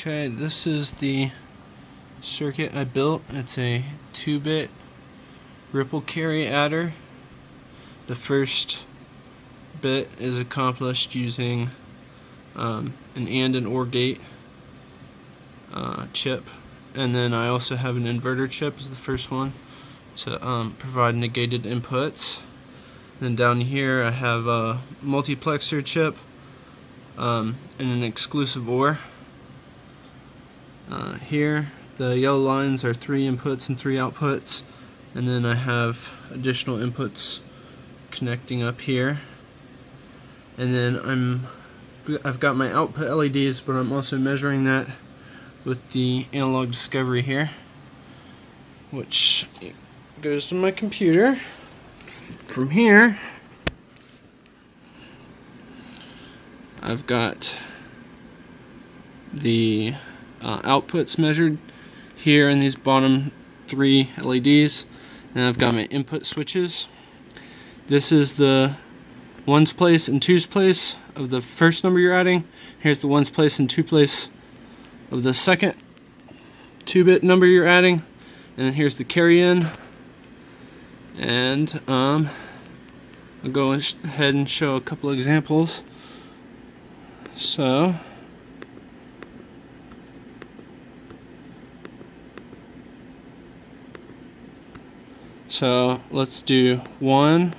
Okay, this is the circuit I built. It's a 2-bit ripple carry adder. The first bit is accomplished using an AND and OR gate chip, and then I also have an inverter chip as the first one to provide negated inputs. And then down here I have a multiplexer chip and an exclusive OR. Here the yellow lines are 3 inputs and 3 outputs, and then I have additional inputs connecting up here. And then I've got my output LEDs, but I'm also measuring that with the analog discovery here, which goes to my computer. From here I've got the outputs measured here in these bottom 3 LEDs, and I've got my input switches. This is the ones place and twos place of the first number you're adding. Here's the ones place and two place of the second 2-bit number you're adding, and then here's the carry in. And I'll go ahead and show a couple of examples. So let's do 1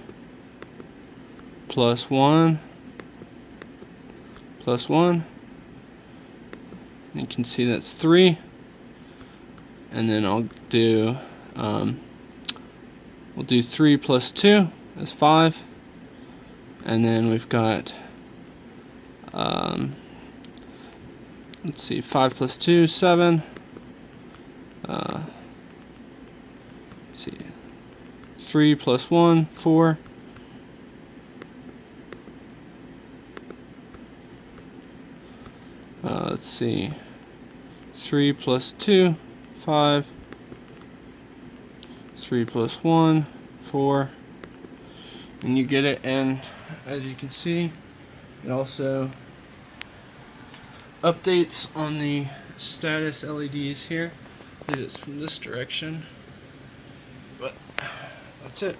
plus 1 plus 1. You can see that's 3. And then I'll do we'll do 3 plus 2 is 5. And then we've got let's see, 5 plus 2, 7. Let's see, 3 plus 1, 4. Let's see, 3 plus 2, 5. 3 plus 1, 4. And you get it, and as you can see, it also updates on the status LEDs here. It's from this direction, but that's it.